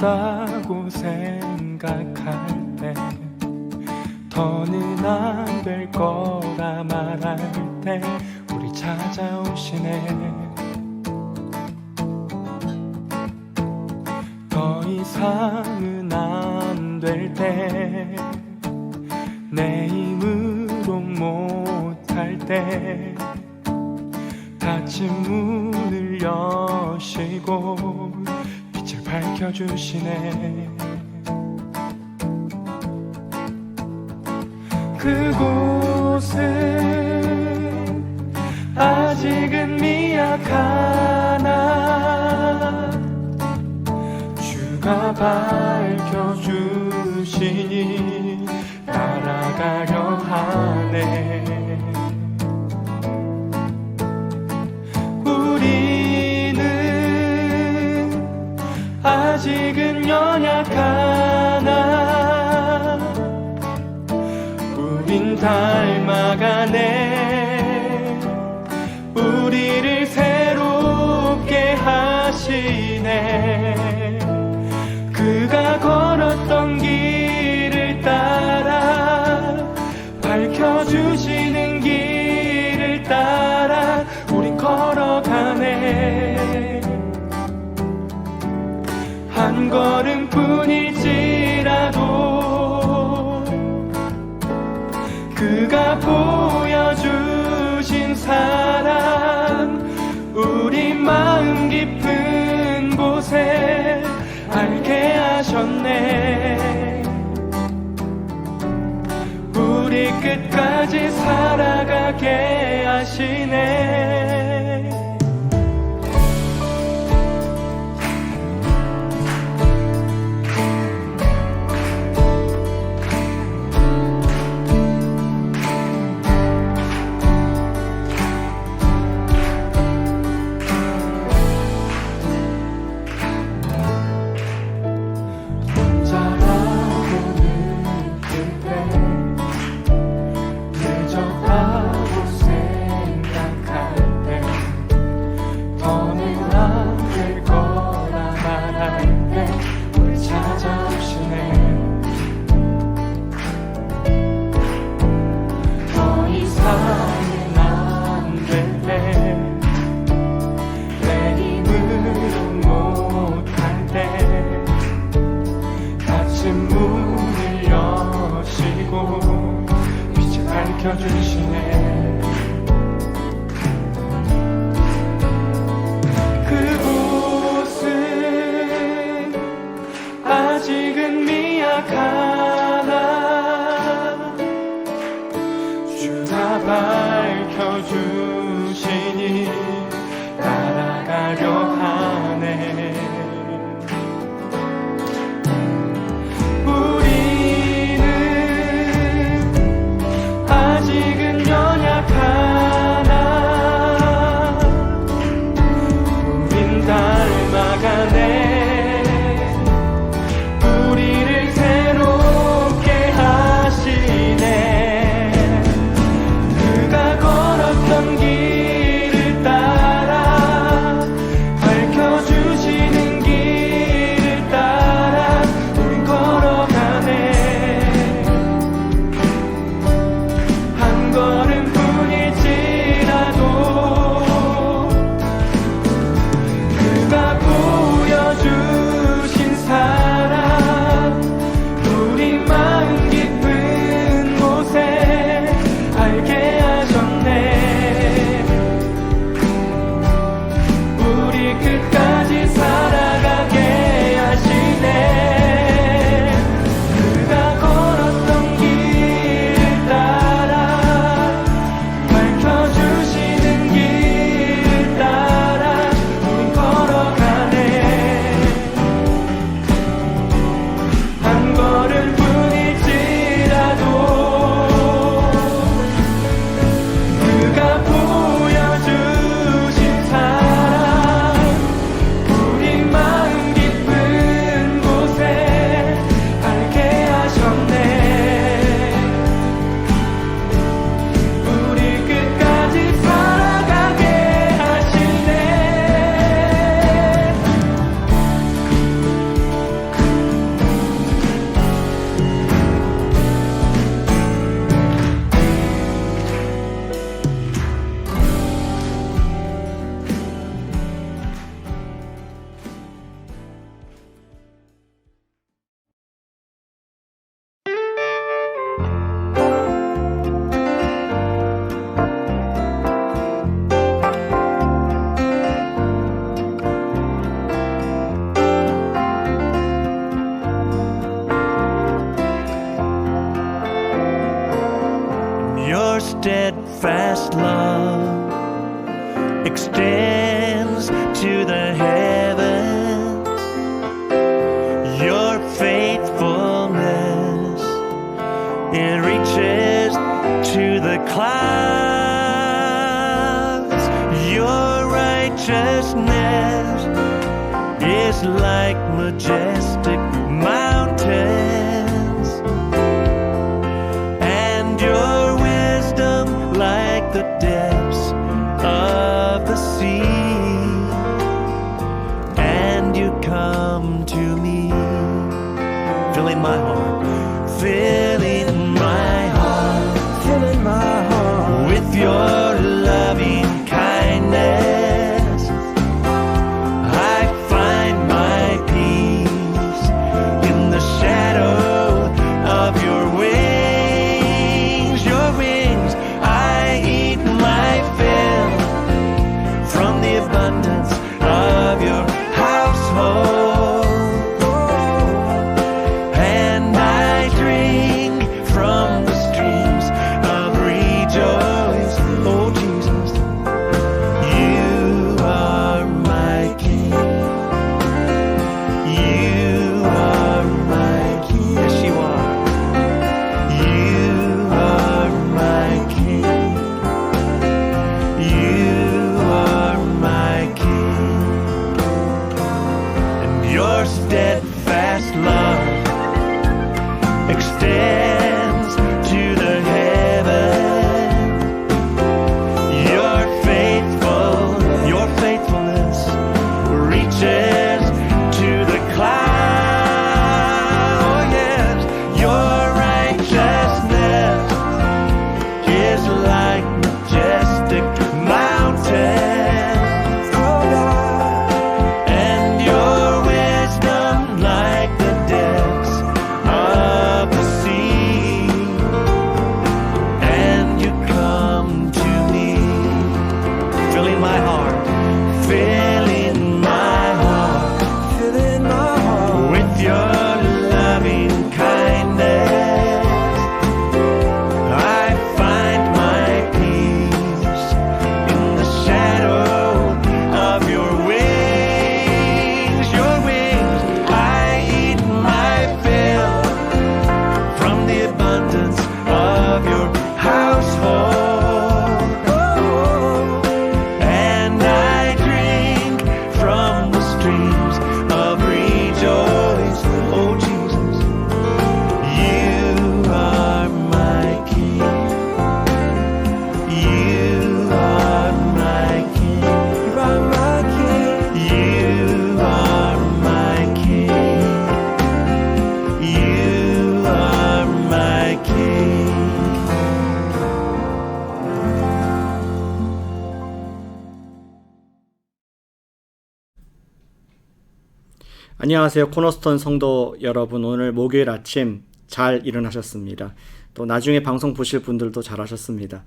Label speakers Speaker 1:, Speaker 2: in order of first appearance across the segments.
Speaker 1: 멀었다고 생각할 때, 더는 안 될 거라 말할 때 우리 찾아오시네. 더 이상은 안 될 때, 내 힘으로 못할 때 닫힌 문을 여시고 빛을 밝혀주시네. 그곳은 아직은 미약하나 주가 밝혀주시니 따라가려 하네. 우리는 아직은 연약하나 우린 닮아가네. 우리를 새롭게 하시네. 그가 걸었던 길을 따라, 밝혀주시는 길을 따라 우린 걸어가네. 한 걸음뿐일지라도 그가 보여주신 사랑, 우리 마음 깊은 곳에 알게 하셨네. 우리 끝까지 살아가게 하시네. 밝혀주시네. 그곳은 아직은 미약하나 주가 밝혀주시니 따라가려 하네. 아직은 연약
Speaker 2: steadfast love extends to the heavens. Your faithfulness, it reaches to the clouds. Your righteousness is like majestic mountains, and your wisdom like the depths of the sea. And you come to me, filling my heart, filling my heart, filling my heart with your loving kindness. I find my peace in the shadow of your wings. Your wings, I eat my fill from the abundance of your household, and I drink from the streams of rejoice. Oh Jesus, you are my King. You are my King. Yes, you are. You are my King. You are my King. And your steadfast love extends to the heaven. Your faithfulness reaches to the clouds. Oh yes, your righteousness is like majestic mountains, and your wisdom like the depths of the sea. And you come to me, filling my heart, filling my heart, filling my heart with your loving kindness. I find my peace in the shadow of your wings. Your wings, I eat my fill from the abundance of your household, and I drink from the streams of rejoice. Oh Jesus, you are my King. You are my King. You are my King. You are my King. You are my King.
Speaker 3: 안녕하세요. 코너스톤 성도 여러분, 오늘 목요일 아침 잘 일어나셨습니다. 또 나중에 방송 보실 분들도 잘 하셨습니다.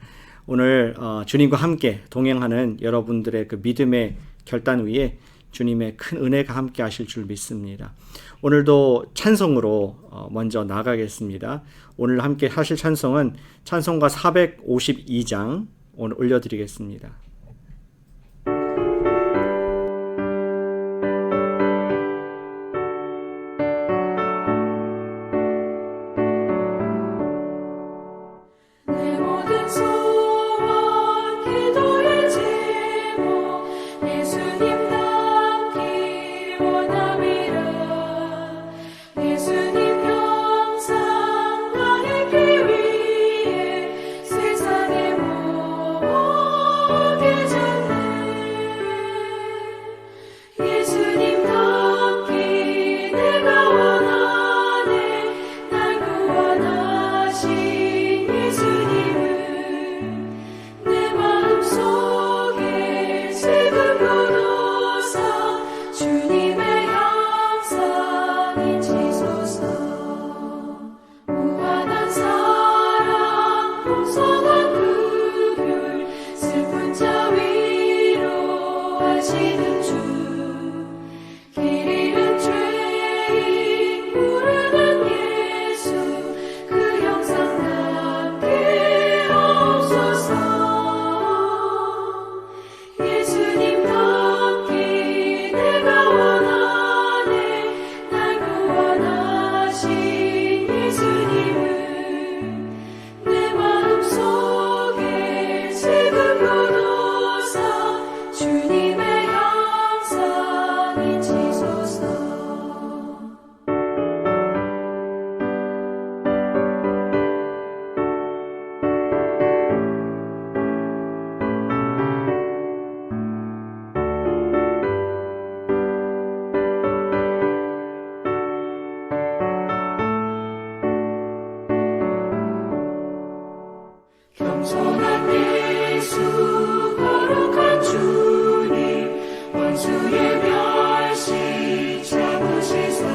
Speaker 3: 오늘 주님과 함께 동행하는 여러분들의 그 믿음의 결단 위에 주님의 큰 은혜가 함께 하실 줄 믿습니다. 오늘도 찬송으로 먼저 나가겠습니다. 오늘 함께 하실 찬송은 찬송가 452장 오늘 올려드리겠습니다.
Speaker 4: 내 모든 소원 기도의 제목 예수님 닮기 원함이라. 예수님 형상 나에게 위해 세상의 모든 예수 거룩한 주님 원수의 멸시 잡으시사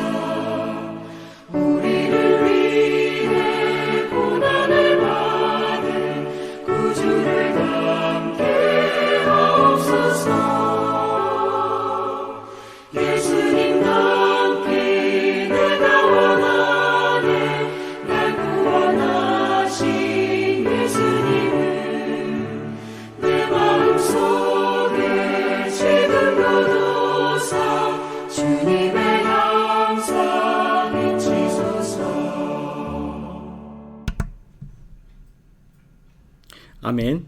Speaker 4: 우리를 위해 고난을 받은 구주를 담게 하옵소서. 예수님 담기 내가 원하네. 날 구원하신 예수님을 내 마음속에 지금도 두사 주님의 영상 잊히소서.
Speaker 3: 아멘.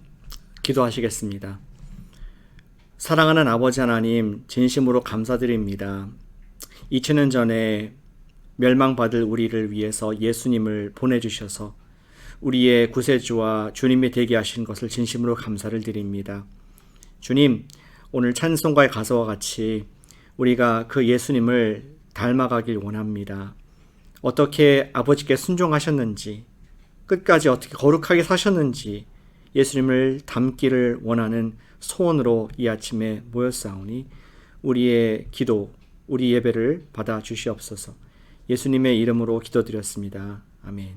Speaker 3: 기도하시겠습니다. 사랑하는 아버지 하나님, 진심으로 감사드립니다. 2000년 전에 멸망받을 우리를 위해서 예수님을 보내주셔서 우리의 구세주와 주님이 되게 하신 것을 진심으로 감사를 드립니다. 주님, 오늘 찬송가의 가사와 같이 우리가 그 예수님을 닮아가길 원합니다. 어떻게 아버지께 순종하셨는지, 끝까지 어떻게 거룩하게 사셨는지 예수님을 닮기를 원하는 소원으로 이 아침에 모였사오니 우리의 기도, 우리 예배를 받아 주시옵소서. 예수님의 이름으로 기도드렸습니다. 아멘.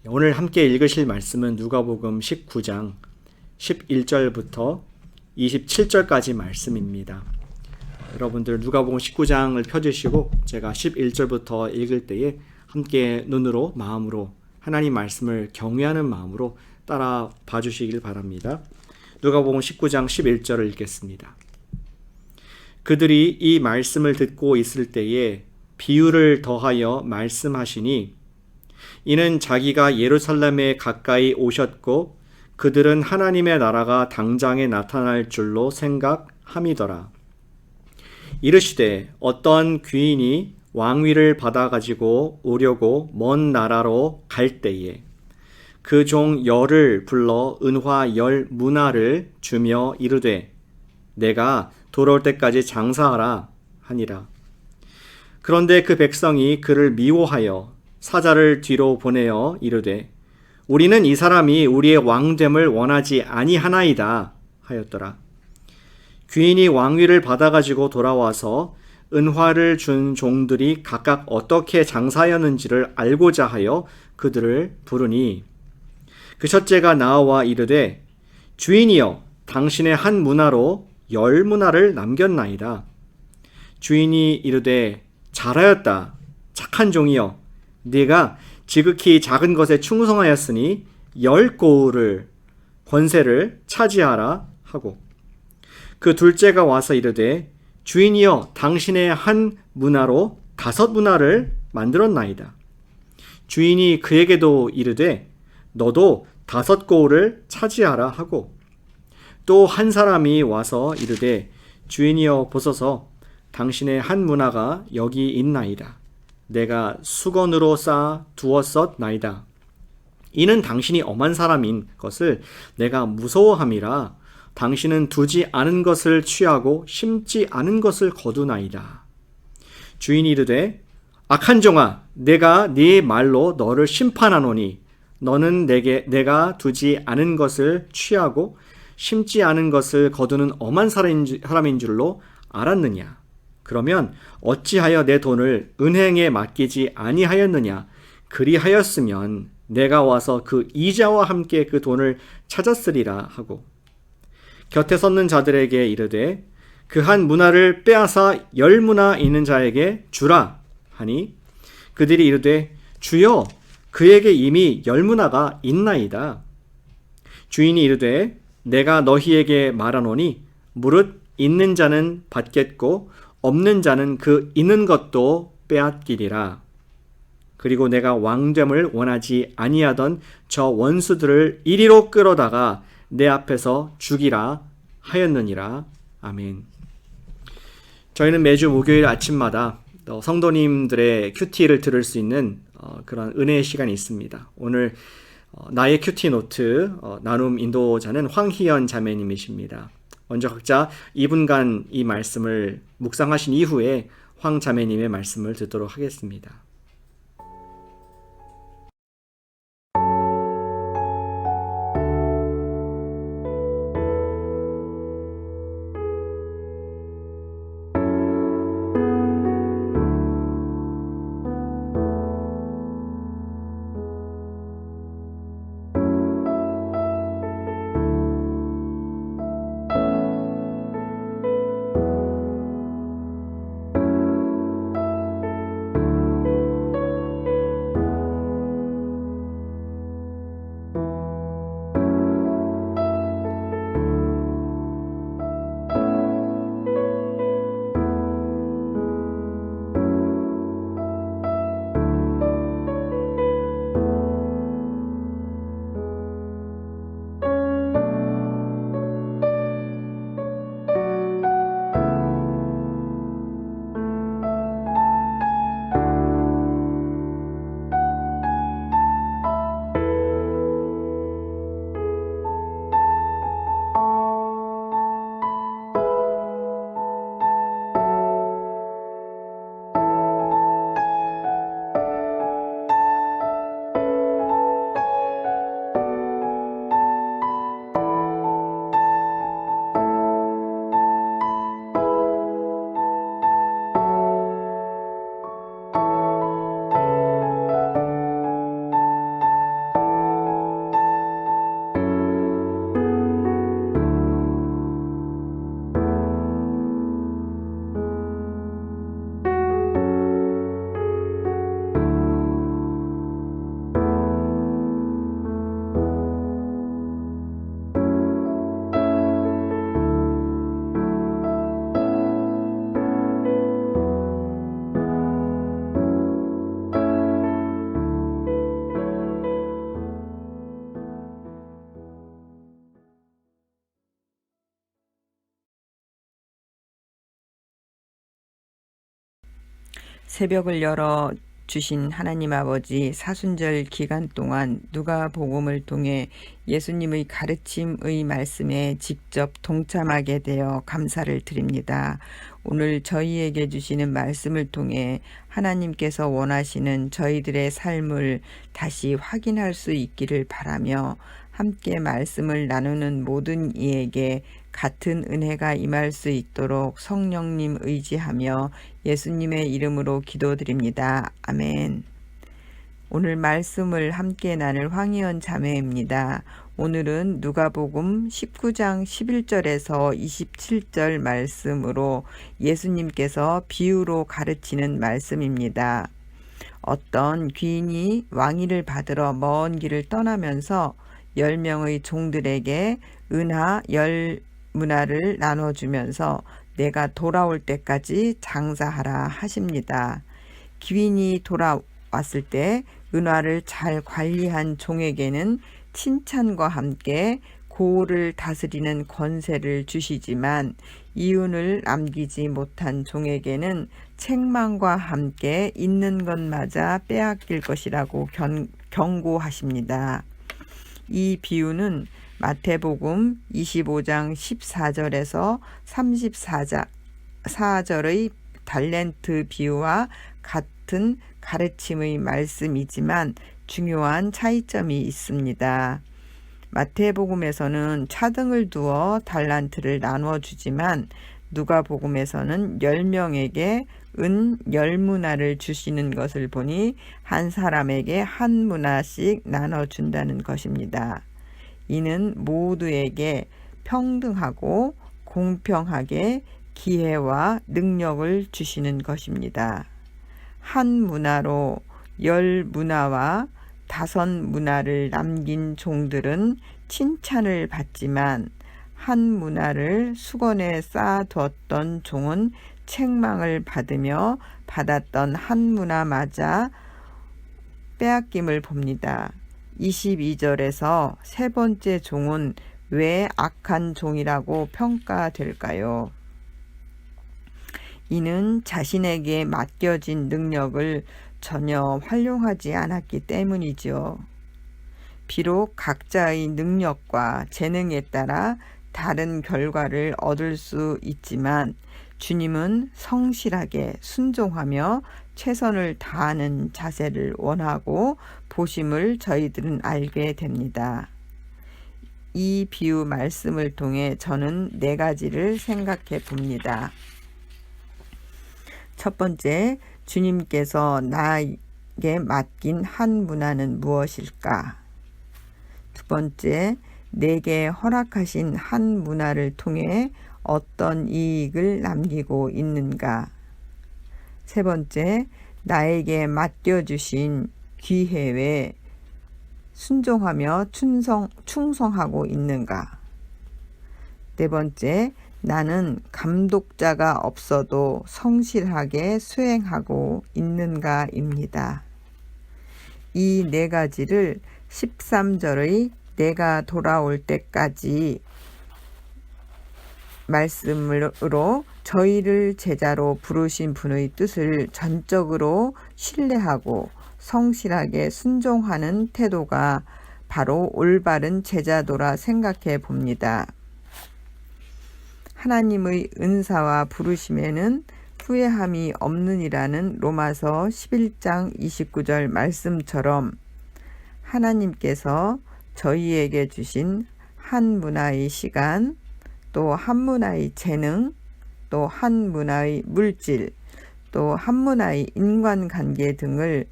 Speaker 3: 오늘 함께 읽으실 말씀은 누가복음 19장 11절부터 27절까지 말씀입니다. 여러분들 누가복음 19장을 펴주시고 제가 11절부터 읽을 때에 함께 눈으로, 마음으로 하나님 말씀을 경외하는 마음으로 따라 봐주시길 바랍니다. 누가복음 19장 11절을 읽겠습니다. 그들이 이 말씀을 듣고 있을 때에 비유를 더하여 말씀하시니 이는 자기가 예루살렘에 가까이 오셨고 그들은 하나님의 나라가 당장에 나타날 줄로 생각함이더라. 이르시되 어떤 귀인이 왕위를 받아가지고 오려고 먼 나라로 갈 때에 그 종 10을 불러 은화 10 문화를 주며 이르되 내가 돌아올 때까지 장사하라 하니라. 그런데 그 백성이 그를 미워하여 사자를 뒤로 보내어 이르되 우리는 이 사람이 우리의 왕됨을 원하지 아니하나이다 하였더라. 귀인이 왕위를 받아가지고 돌아와서 은화를 준 종들이 각각 어떻게 장사하였는지를 알고자 하여 그들을 부르니 그 첫째가 나와 이르되 주인이여 당신의 한 문화로 10 문화를 남겼나이다. 주인이 이르되 잘하였다 착한 종이여 네가 지극히 작은 것에 충성하였으니 10 고을을 권세를 차지하라 하고 그 둘째가 와서 이르되 주인이여 당신의 한 문화로 5 문화를 만들었나이다. 주인이 그에게도 이르되 너도 5 고을을 차지하라 하고 또 한 사람이 와서 이르되 주인이여 보소서 당신의 한 문화가 여기 있나이다. 내가 수건으로 쌓아 두었었나이다. 이는 당신이 엄한 사람인 것을 내가 무서워함이라 당신은 두지 않은 것을 취하고 심지 않은 것을 거두나이다. 주인이 이르되 악한 종아 내가 네 말로 너를 심판하노니 너는 내가 두지 않은 것을 취하고 심지 않은 것을 거두는 엄한 사람인 줄로 알았느냐? 그러면 어찌하여 내 돈을 은행에 맡기지 아니하였느냐? 그리하였으면 내가 와서 그 이자와 함께 그 돈을 찾았으리라 하고 곁에 섰는 자들에게 이르되 그 한 문화를 빼앗아 10 문화 있는 자에게 주라 하니 그들이 이르되 주여 그에게 이미 10 문화가 있나이다. 주인이 이르되 내가 너희에게 말하노니 무릇 있는 자는 받겠고 없는 자는 그 있는 것도 빼앗기리라. 그리고 내가 왕됨을 원하지 아니하던 저 원수들을 이리로 끌어다가 내 앞에서 죽이라 하였느니라. 아멘. 저희는 매주 목요일 아침마다 성도님들의 큐티를 들을 수 있는 그런 은혜의 시간이 있습니다. 오늘 나의 큐티 노트 나눔 인도자는 황희연 자매님이십니다. 먼저 각자 2분간 이 말씀을 묵상하신 이후에 황 자매님의 말씀을 듣도록 하겠습니다.
Speaker 5: 새벽을 열어 주신 하나님 아버지, 사순절 기간 동안 누가복음을 통해 예수님의 가르침의 말씀에 직접 동참하게 되어 감사를 드립니다. 오늘 저희에게 주시는 말씀을 통해 하나님께서 원하시는 저희들의 삶을 다시 확인할 수 있기를 바라며, 함께 말씀을 나누는 모든 이에게 같은 은혜가 임할 수 있도록 성령님 의지하며 예수님의 이름으로 기도드립니다. 아멘. 오늘 말씀을 함께 나눌 황희연 자매입니다. 오늘은 누가복음 19장 11절에서 27절 말씀으로 예수님께서 비유로 가르치는 말씀입니다. 어떤 귀인이 왕위를 받으러 먼 길을 떠나면서 10명의 종들에게 은하 10문화를 나눠주면서 내가 돌아올 때까지 장사하라 하십니다. 귀인이 돌아왔을 때 은화를 잘 관리한 종에게는 칭찬과 함께 고을을 다스리는 권세를 주시지만, 이윤을 남기지 못한 종에게는 책망과 함께 있는 것마저 빼앗길 것이라고 경고하십니다. 이 비유는 마태복음 25장 14절에서 34절의 달란트 비유와 같은 가르침의 말씀이지만 중요한 차이점이 있습니다. 마태복음에서는 차등을 두어 달란트를 나누어 주지만 누가복음에서는 10명에게 은 10문화를 주시는 것을 보니 한 사람에게 한 문화씩 나눠준다는 것입니다. 이는 모두에게 평등하고 공평하게 기회와 능력을 주시는 것입니다. 한 문화로 10문화와 5문화를 남긴 종들은 칭찬을 받지만, 한 문화를 수건에 쌓아두었던 종은 책망을 받으며 받았던 한 문화마저 빼앗김을 봅니다. 22절에서 세 번째 종은 왜 악한 종이라고 평가될까요? 이는 자신에게 맡겨진 능력을 전혀 활용하지 않았기 때문이죠. 비록 각자의 능력과 재능에 따라 다른 결과를 얻을 수 있지만, 주님은 성실하게 순종하며 최선을 다하는 자세를 원하고 보심을 저희들은 알게 됩니다. 이 비유 말씀을 통해 저는 4가지를 생각해 봅니다. 첫 번째, 주님께서 나에게 맡긴 한 문화는 무엇일까? 두 번째, 내게 허락하신 한 문화를 통해 어떤 이익을 남기고 있는가? 세 번째, 나에게 맡겨주신 기회에 순종하며 충성하고 있는가? 네 번째, 나는 감독자가 없어도 성실하게 수행하고 있는가입니다. 이 4가지를 13절의 내가 돌아올 때까지 말씀으로 저희를 제자로 부르신 분의 뜻을 전적으로 신뢰하고 성실하게 순종하는 태도가 바로 올바른 제자도라 생각해 봅니다. 하나님의 은사와 부르심에는 후회함이 없느니라는 로마서 11장 29절 말씀처럼, 하나님께서 저희에게 주신 한 문화의 시간, 또 한 문화의 재능, 또 한 문화의 물질, 또 한 문화의 인간관계 등을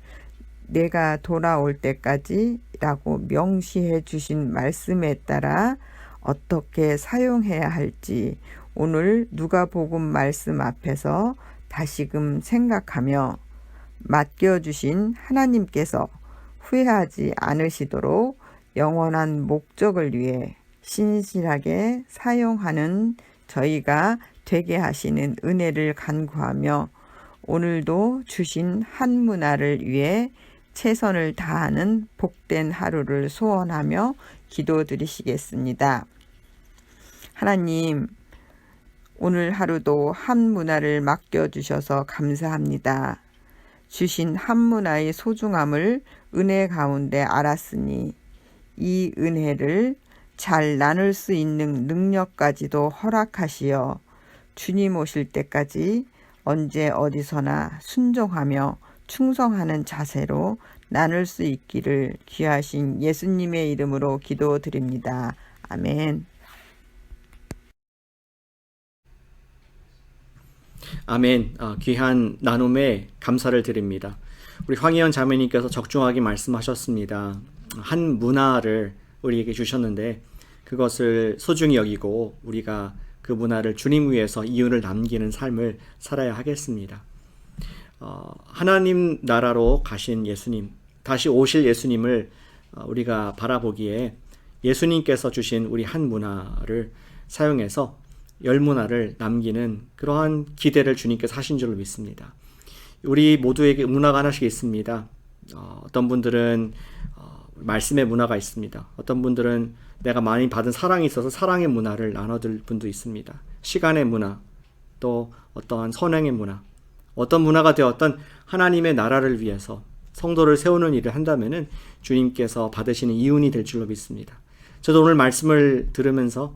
Speaker 5: 내가 돌아올 때까지라고 명시해 주신 말씀에 따라 어떻게 사용해야 할지 오늘 누가복음 말씀 앞에서 다시금 생각하며 맡겨주신 하나님께서 후회하지 않으시도록 영원한 목적을 위해 신실하게 사용하는 저희가 되게 하시는 은혜를 간구하며, 오늘도 주신 한 문화를 위해 최선을 다하는 복된 하루를 소원하며 기도드리시겠습니다. 하나님, 오늘 하루도 한 문화를 맡겨주셔서 감사합니다. 주신 한 문화의 소중함을 은혜 가운데 알았으니 이 은혜를 잘 나눌 수 있는 능력까지도 허락하시어 주님 오실 때까지 언제 어디서나 순종하며 충성하는 자세로 나눌 수 있기를 귀하신 예수님의 이름으로 기도드립니다. 아멘.
Speaker 3: 아멘. 귀한 나눔에 감사를 드립니다. 우리 황희연 자매님께서 적중하게 말씀하셨습니다. 한 문화를 우리에게 주셨는데 그것을 소중히 여기고 우리가 그 문화를 주님 위해서 이윤을 남기는 삶을 살아야 하겠습니다. 하나님 나라로 가신 예수님, 다시 오실 예수님을 우리가 바라보기에 예수님께서 주신 우리 한 문화를 사용해서 열 문화를 남기는 그러한 기대를 주님께서 하신 줄로 믿습니다. 우리 모두에게 문화가 하나씩 있습니다. 어떤 분들은 말씀의 문화가 있습니다. 어떤 분들은 내가 많이 받은 사랑이 있어서 사랑의 문화를 나눠들 분도 있습니다. 시간의 문화, 또 어떠한 선행의 문화, 어떤 문화가 되었던 하나님의 나라를 위해서 성도를 세우는 일을 한다면은 주님께서 받으시는 이윤이 될 줄로 믿습니다. 저도 오늘 말씀을 들으면서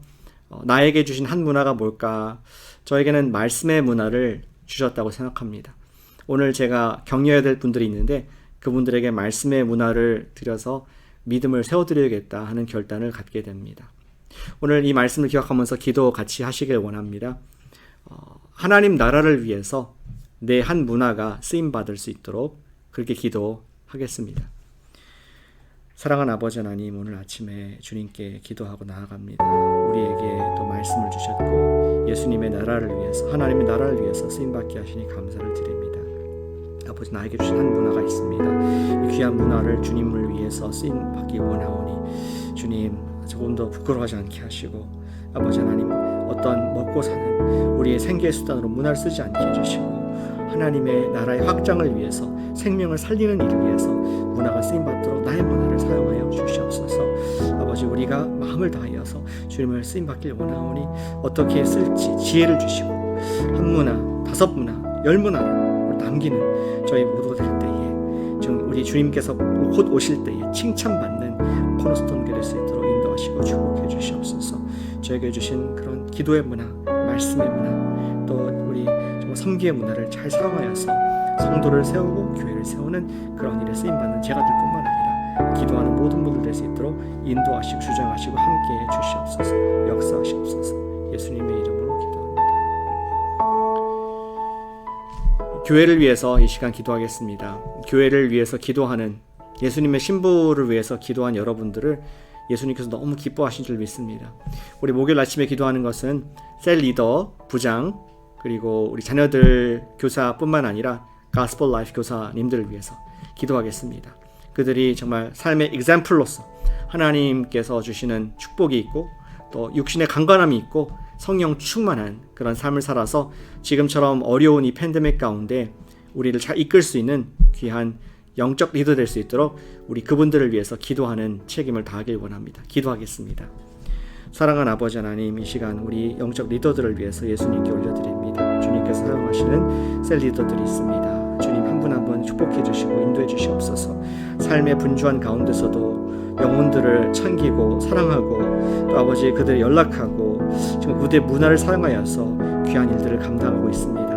Speaker 3: 나에게 주신 한 문화가 뭘까? 저에게는 말씀의 문화를 주셨다고 생각합니다. 오늘 제가 격려해야 될 분들이 있는데 그분들에게 말씀의 문화를 드려서 믿음을 세워드려야겠다 하는 결단을 갖게 됩니다. 오늘 이 말씀을 기억하면서 기도 같이 하시길 원합니다. 하나님 나라를 위해서 내 한 문화가 쓰임받을 수 있도록 그렇게 기도하겠습니다. 사랑하는 아버지 하나님, 오늘 아침에 주님께 기도하고 나아갑니다. 우리에게 또 말씀을 주셨고 예수님의 나라를 위해서, 하나님의 나라를 위해서 쓰임받게 하시니 감사를 드립니다. 아버지, 나에게 주신 한 문화가 있습니다. 이 귀한 문화를 주님을 위해서 쓰임받기 원하오니 주님 조금 더 부끄러워하지 않게 하시고, 아버지 하나님 어떤 먹고 사는 우리의 생계 수단으로 문화를 쓰지 않게 해주시고, 하나님의 나라의 확장을 위해서, 생명을 살리는 일을 위해서 문화가 쓰임받도록 나의 문화를 사용하여 주시옵소서. 아버지, 우리가 마음을 다하여서 주님을 쓰임받길 원하오니 어떻게 쓸지 지혜를 주시고 한 문화, 5 문화, 10 문화를 남기는 저희 모두가 될 때에 우리 주님께서 곧 오실 때에 칭찬받는 코너스톤 교회 될 수 있도록 인도하시고 축복해 주시옵소서. 저에게 주신 그런 기도의 문화, 말씀의 문화, 또 우리 섬기의 문화를 잘 사용하여서 성도를 세우고 교회를 세우는 그런 일에 쓰임받는 제가 될 뿐만 아니라 기도하는 모든 분들 될 수 있도록 인도하시고 주장하시고 함께해 주시옵소서. 역사하시옵소서. 예수님의 이름으로 기도합니다. 교회를 위해서 이 시간 기도하겠습니다. 교회를 위해서 기도하는, 예수님의 신부를 위해서 기도한 여러분들을 예수님께서 너무 기뻐하신 줄 믿습니다. 우리 목요일 아침에 기도하는 것은 셀 리더, 부장, 그리고 우리 자녀들 교사뿐만 아니라 가스펠 라이프 교사님들을 위해서 기도하겠습니다. 그들이 정말 삶의 example로서 하나님께서 주시는 축복이 있고 또 육신의 강건함이 있고 성령 충만한 그런 삶을 살아서 지금처럼 어려운 이 팬데믹 가운데 우리를 잘 이끌 수 있는 귀한 영적 리더 될 수 있도록 우리 그분들을 위해서 기도하는 책임을 다하길 원합니다. 기도하겠습니다. 사랑하는 아버지 하나님, 이 시간 우리 영적 리더들을 위해서 예수님께 올려드립니다. 주님께서 사용하시는 셀 리더들이 있습니다. 주님 한 분 한 분 축복해 주시고 인도해 주시옵소서. 삶의 분주한 가운데서도 영혼들을 챙기고 사랑하고 또 아버지 그들을 연락하고 지금 무대 문화를 사용하여서 귀한 일들을 감당하고 있습니다.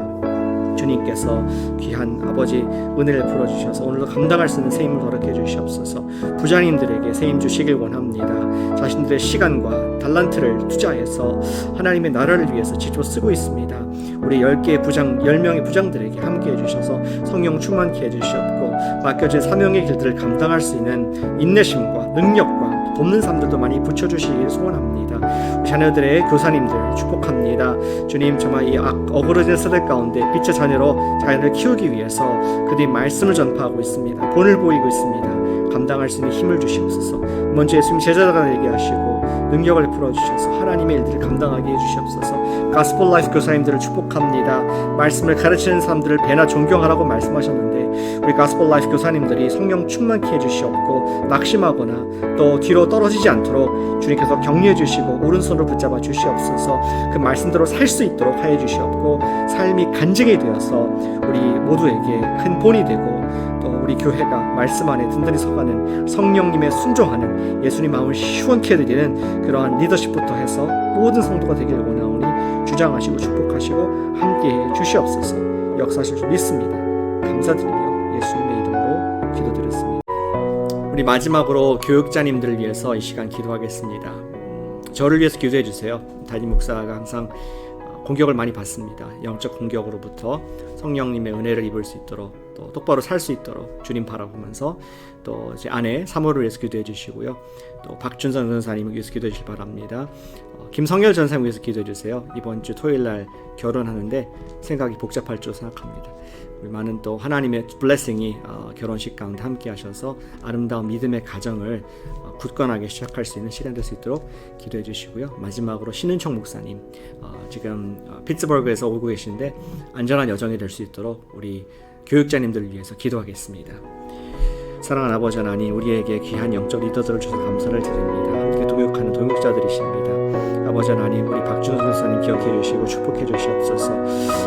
Speaker 3: 주님께서 귀한 아버지 은혜를 풀어주셔서 오늘도 감당할 수 있는 세임을 허락해 주시옵소서. 부장님들에게 세임 주시길 원합니다. 자신들의 시간과 달란트를 투자해서 하나님의 나라를 위해서 직접 쓰고 있습니다. 우리 10개의 부장, 10명의 부장들에게 함께 해주셔서 성령 충만케 해주시옵고 맡겨진 사명의 길들을 감당할 수 있는 인내심과 능력과 돕는 삶들도 많이 붙여주시길 소원합니다. 우리 자녀들의 교사님들 축복합니다. 주님, 정말 이 어그러진 세대 가운데 빛의 자녀로 자녀를 키우기 위해서 그들이 말씀을 전파하고 있습니다. 본을 보이고 있습니다. 감당할 수 있는 힘을 주시옵소서. 먼저 예수님 제자가 되게 하시고 능력을 풀어주셔서 하나님의 일들을 감당하게 해주시옵소서. 가스펠 라이프 교사님들을 축복합니다. 말씀을 가르치는 사람들을 배나 존경하라고 말씀하셨는데 우리 가스펠 라이프 교사님들이 성령 충만케 해주시옵고 낙심하거나 또 뒤로 떨어지지 않도록 주님께서 격려해 주시고 오른손으로 붙잡아 주시옵소서. 그 말씀대로 살 수 있도록 하여 주시옵고 삶이 간증이 되어서 우리 모두에게 큰 본이 되고 또 우리 교회가 말씀 안에 든든히 서가는 성령님의 순종하는 예수님 마음을 시원케 해드리는 그러한 리더십부터 해서 모든 성도가 되기를 원하오니 주장하시고 축복하시고 함께해 주시옵소서. 역사하실 줄 믿습니다. 감사드리며 예수님의 이름으로 기도드렸습니다. 우리 마지막으로 교육자님들을 위해서 이 시간 기도하겠습니다. 저를 위해서 기도해 주세요. 담임 목사가 항상 공격을 많이 받습니다. 영적 공격으로부터 성령님의 은혜를 입을 수 있도록 또 똑바로 살 수 있도록 주님 바라보면서 또 제 아내 사모를 위해서 기도해 주시고요. 또 박준선 전사님을 위해서 기도해 주시기 바랍니다. 김성열 전사님 위해서 기도해 주세요. 이번 주 토요일 날 결혼하는데 생각이 복잡할 줄 생각합니다. 우리 많은 또 하나님의 블레싱이 결혼식 가운데 함께 하셔서 아름다운 믿음의 가정을 굳건하게 시작할 수 있는 시간 될 수 있도록 기도해 주시고요. 마지막으로 신은총 목사님 지금 피츠버그에서 오고 계신데 안전한 여정이 될 수 있도록 우리 교육자님들을 위해서 기도하겠습니다. 사랑하는 아버지 하나님, 우리에게 귀한 영적 리더들을 주셔서 감사를 드립니다. 함께 동역하는 동역자들이십니다. 아버지 하나님, 우리 박준선 선생님 기억해 주시고 축복해 주시옵소서.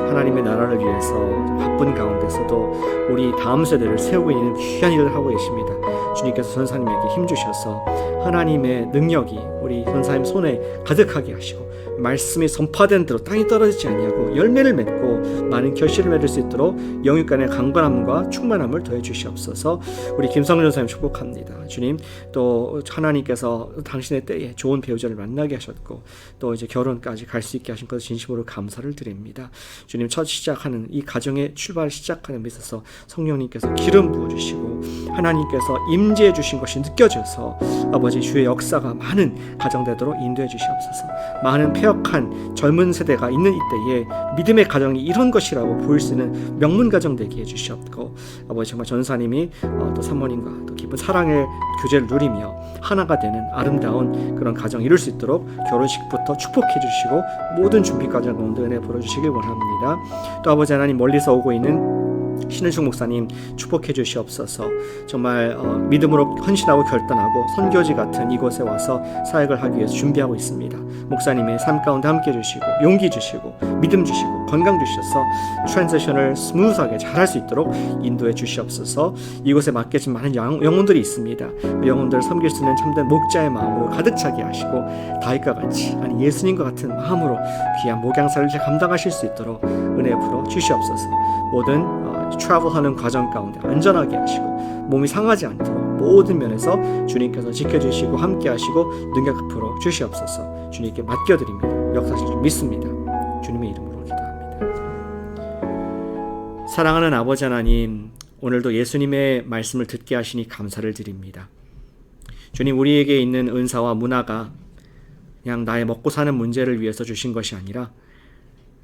Speaker 3: 하나님의 나라를 위해서 바쁜 가운데서도 우리 다음 세대를 세우고 있는 귀한 일을 하고 계십니다. 주님께서 선사님에게 힘 주셔서 하나님의 능력이 우리 선사님 손에 가득하게 하시고 말씀이 선포된 대로 땅이 떨어지지 아니하고 열매를 맺고 많은 결실을 맺을 수 있도록 영육 간의 강건함과 충만함을 더해 주시옵소서. 우리 김성준 선생님 축복합니다. 주님, 또 하나님께서 당신의 때에 좋은 배우자를 만나게 하셨고 또 이제 결혼까지 갈 수 있게 하신 것을 진심으로 감사를 드립니다. 주님, 첫 시작하는 이 가정의 출발 시작하는 데 있어서 성령님께서 기름 부어주시고 하나님께서 임재해 주신 것이 느껴져서 아버지 주의 역사가 많은 가정되도록 인도해 주시옵소서. 많은 폐역한 젊은 세대가 있는 이때에 믿음의 가정이 이런 것이라고 보일 수 있는 명문 가정 되게 해주시옵고 아버지 정말 전사님이 또 사모님과 또 깊은 사랑의 교제를 누리며 하나가 되는 아름다운 그런 가정 이룰 수 있도록 결혼식부터 축복해 주시고 모든 준비 과정 가운데 은혜 부어주시길 원합니다. 또 아버지 하나님, 멀리서 오고 있는 신은숙 목사님 축복해 주시옵소서. 정말 믿음으로 헌신하고 결단하고 선교지 같은 이곳에 와서 사역을 하기 위해서 준비하고 있습니다. 목사님의 삶 가운데 함께 해주시고 용기 주시고 믿음 주시고 건강 주셔서 트랜지션을 스무스하게 잘할 수 있도록 인도해 주시옵소서. 이곳에 맡겨진 많은 영혼들이 있습니다. 그 영혼들을 섬길 수 있는 참된 목자의 마음으로 가득 차게 하시고 다윗과 같이 아니 예수님과 같은 마음으로 귀한 목양사를 감당하실 수 있도록 은혜 풀어 주시옵소서. 모든 트래블하는 과정 가운데 안전하게 하시고 몸이 상하지 않도록 모든 면에서 주님께서 지켜주시고 함께 하시고 능력 풀어 주시옵소서. 주님께 맡겨드립니다. 역사하실 줄 믿습니다. 주님의 이름으로 기도합니다. 사랑하는 아버지 하나님, 오늘도 예수님의 말씀을 듣게 하시니 감사를 드립니다. 주님, 우리에게 있는 은사와 문화가 그냥 나의 먹고 사는 문제를 위해서 주신 것이 아니라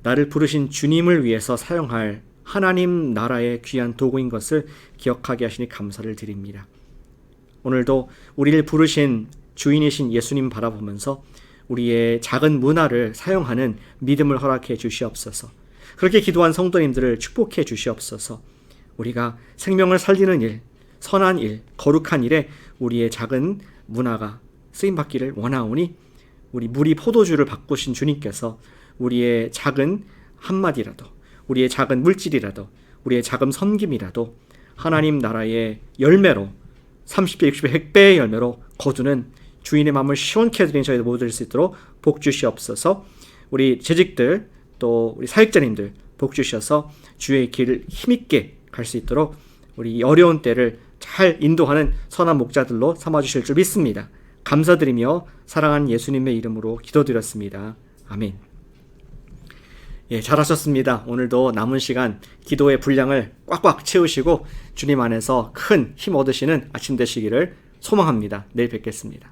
Speaker 3: 나를 부르신 주님을 위해서 사용할 하나님 나라의 귀한 도구인 것을 기억하게 하시니 감사를 드립니다. 오늘도 우리를 부르신 주인이신 예수님 바라보면서 우리의 작은 문화를 사용하는 믿음을 허락해 주시옵소서. 그렇게 기도한 성도님들을 축복해 주시옵소서. 우리가 생명을 살리는 일, 선한 일, 거룩한 일에 우리의 작은 문화가 쓰임받기를 원하오니 우리 무리 포도주를 바꾸신 주님께서 우리의 작은 한마디라도 우리의 작은 물질이라도 우리의 작은 섬김이라도 하나님 나라의 열매로 30배, 60배, 100배의 열매로 거두는 주인의 마음을 시원케 해드리는 저희들 모두 될 수 있도록 복 주시옵소서. 우리 재직들 또 우리 사역자님들 복 주셔서 주의 길을 힘있게 갈 수 있도록 우리 어려운 때를 잘 인도하는 선한 목자들로 삼아주실 줄 믿습니다. 감사드리며 사랑하는 예수님의 이름으로 기도드렸습니다. 아멘. 예, 잘하셨습니다. 오늘도 남은 시간 기도의 분량을 꽉꽉 채우시고 주님 안에서 큰 힘 얻으시는 아침 되시기를 소망합니다. 내일 뵙겠습니다.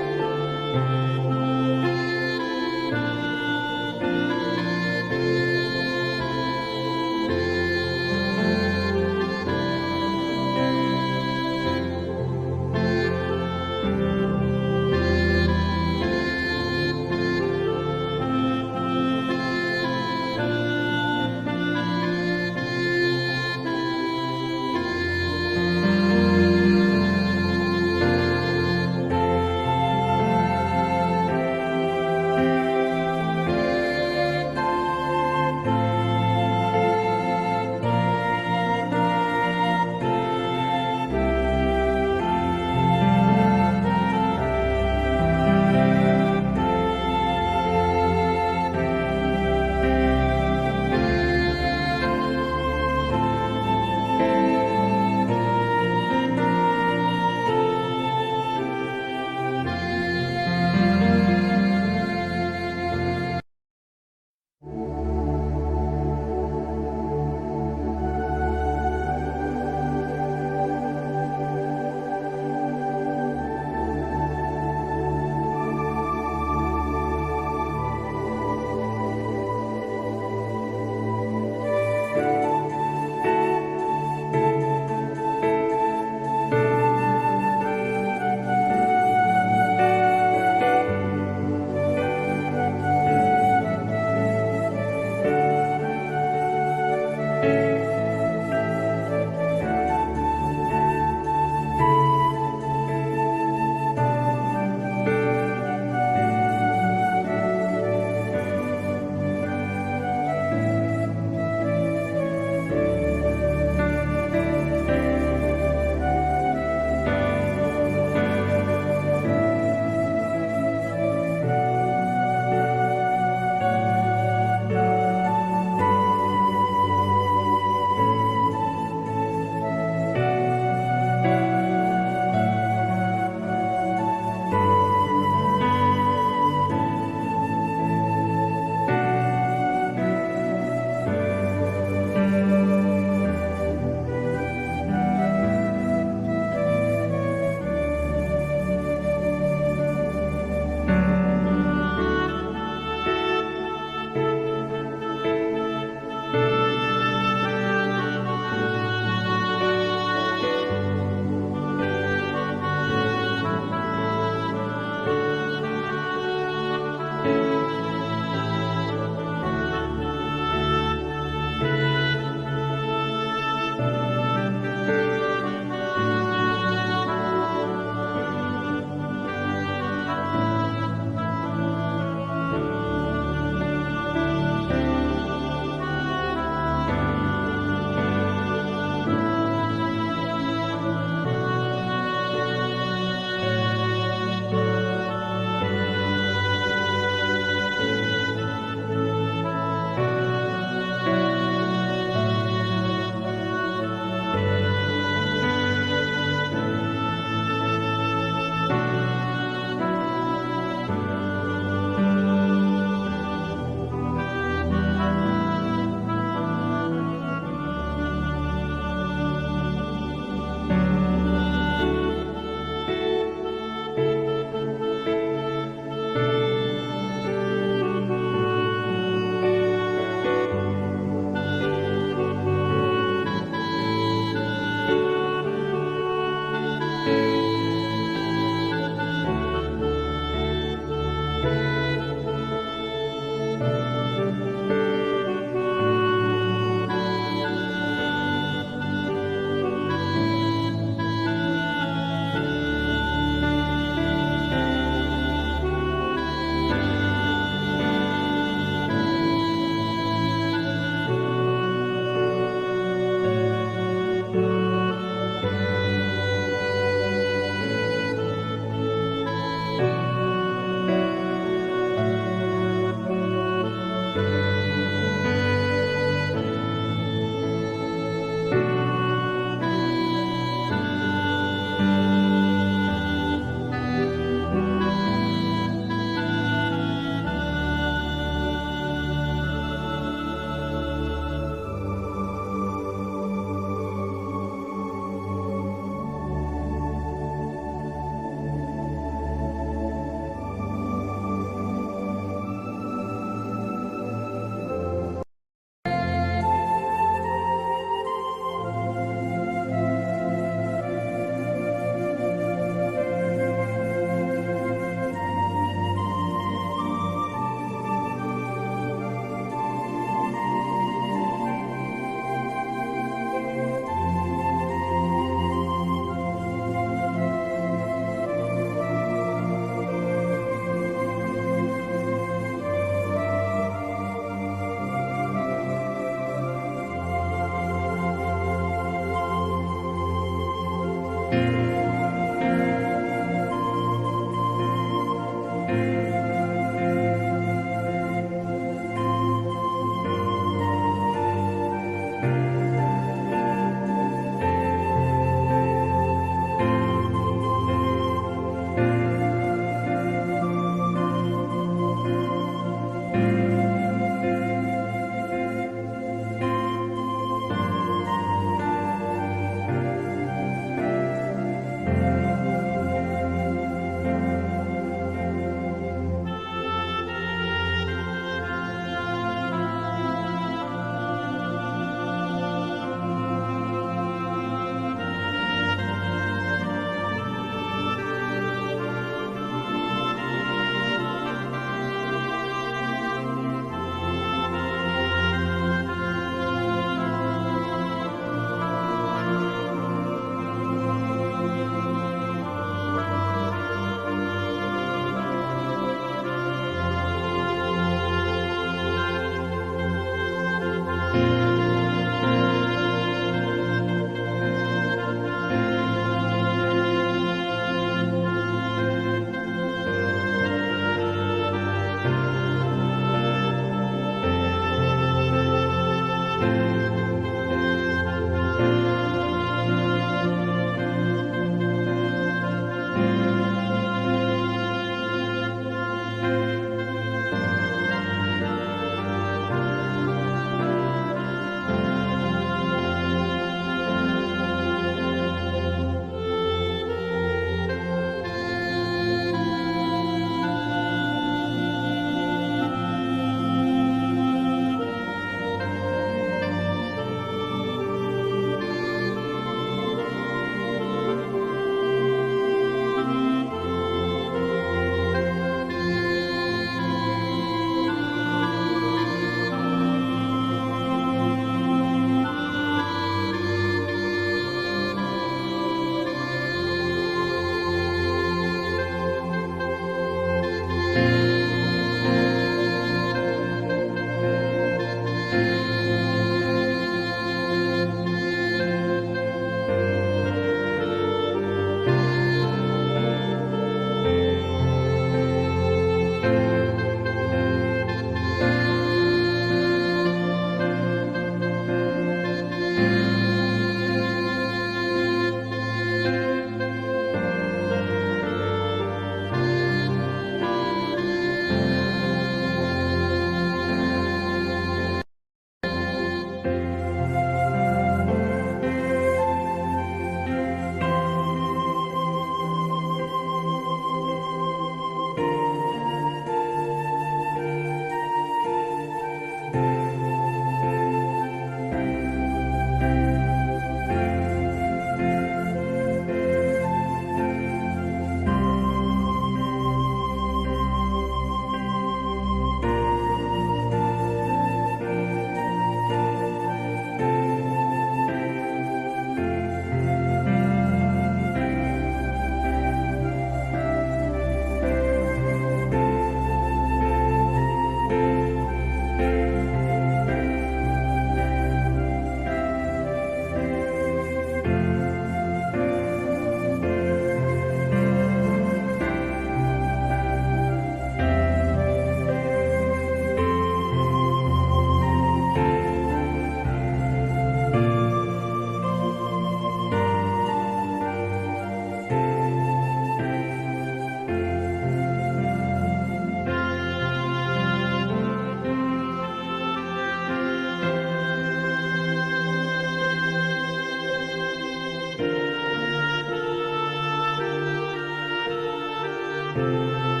Speaker 1: 주